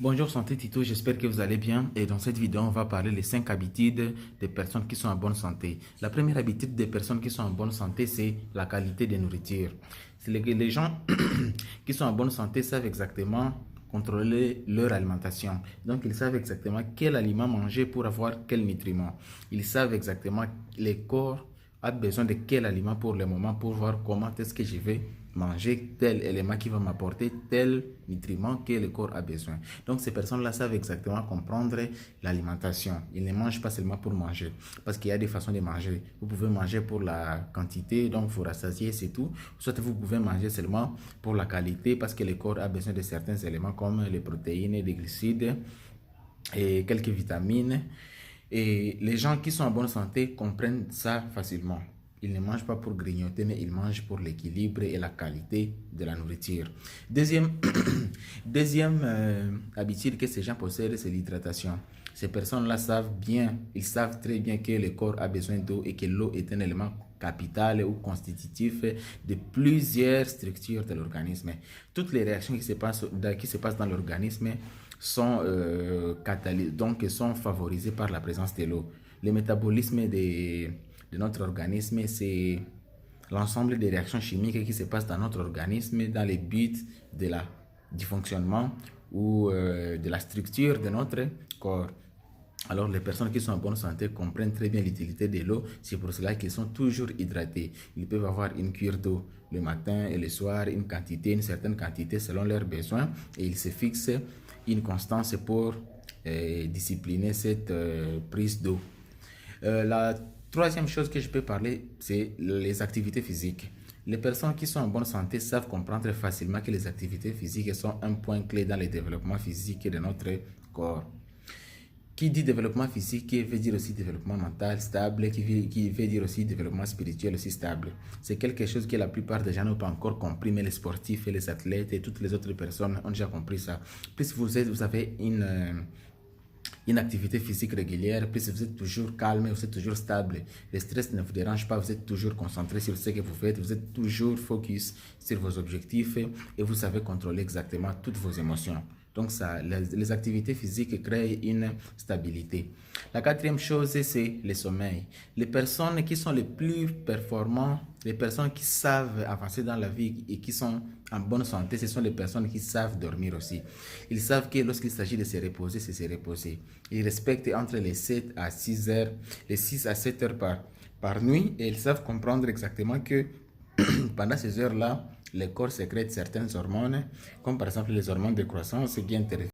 Bonjour Santé Tito, j'espère que vous allez bien et dans cette vidéo on va parler des 5 habitudes des personnes qui sont en bonne santé. La première habitude des personnes qui sont en bonne santé, c'est la qualité de nourriture. C'est les gens qui sont en bonne santé savent exactement contrôler leur alimentation. Donc ils savent exactement quel aliment manger pour avoir quel nutriment. Ils savent exactement le corps a besoin de quel aliment pour le moment pour voir comment est-ce que je vais manger tel élément qui va m'apporter tel nutriment que le corps a besoin. Donc ces personnes-là savent exactement comprendre l'alimentation. Ils ne mangent pas seulement pour manger, parce qu'il y a des façons de manger. Vous pouvez manger pour la quantité, donc vous rassasiez, c'est tout. Soit vous pouvez manger seulement pour la qualité, parce que le corps a besoin de certains éléments comme les protéines, les glucides et quelques vitamines. Et les gens qui sont en bonne santé comprennent ça facilement. Ils ne mangent pas pour grignoter, mais ils mangent pour l'équilibre et la qualité de la nourriture. Deuxième, deuxième habitude que ces gens possèdent, c'est l'hydratation. Ces personnes-là savent bien, ils savent très bien que le corps a besoin d'eau et que l'eau est un élément capital ou constitutif de plusieurs structures de l'organisme. Toutes les réactions qui se passent dans l'organisme sont donc sont favorisées par la présence de l'eau. Le métabolisme de notre organisme, c'est l'ensemble des réactions chimiques qui se passent dans notre organisme dans le but du fonctionnement ou de la structure de notre corps. Alors, les personnes qui sont en bonne santé comprennent très bien l'utilité de l'eau. C'est pour cela qu'ils sont toujours hydratés. Ils peuvent avoir une cure d'eau le matin et le soir, une certaine quantité selon leurs besoins. Et ils se fixent une constance pour discipliner cette prise d'eau. La troisième chose que je peux parler, c'est les activités physiques. Les personnes qui sont en bonne santé savent comprendre facilement que les activités physiques sont un point clé dans le développement physique de notre corps. Qui dit développement physique veut dire aussi développement mental stable, qui veut dire aussi développement spirituel aussi stable. C'est quelque chose que la plupart des gens n'ont pas encore compris, mais les sportifs et les athlètes et toutes les autres personnes ont déjà compris ça. Plus vous avez une activité physique régulière, plus vous êtes toujours calme, vous êtes toujours stable. Le stress ne vous dérange pas, vous êtes toujours concentré sur ce que vous faites, vous êtes toujours focus sur vos objectifs et vous savez contrôler exactement toutes vos émotions. Donc, les activités physiques créent une stabilité. La quatrième chose, c'est le sommeil. Les personnes qui sont les plus performantes, les personnes qui savent avancer dans la vie et qui sont en bonne santé, ce sont les personnes qui savent dormir aussi. Ils savent que lorsqu'il s'agit de se reposer, c'est se reposer. Ils respectent entre les 7 à 6 heures, les 6 à 7 heures par nuit et ils savent comprendre exactement que pendant ces heures-là, le corps sécrète certaines hormones, comme par exemple les hormones de croissance, qui interviennent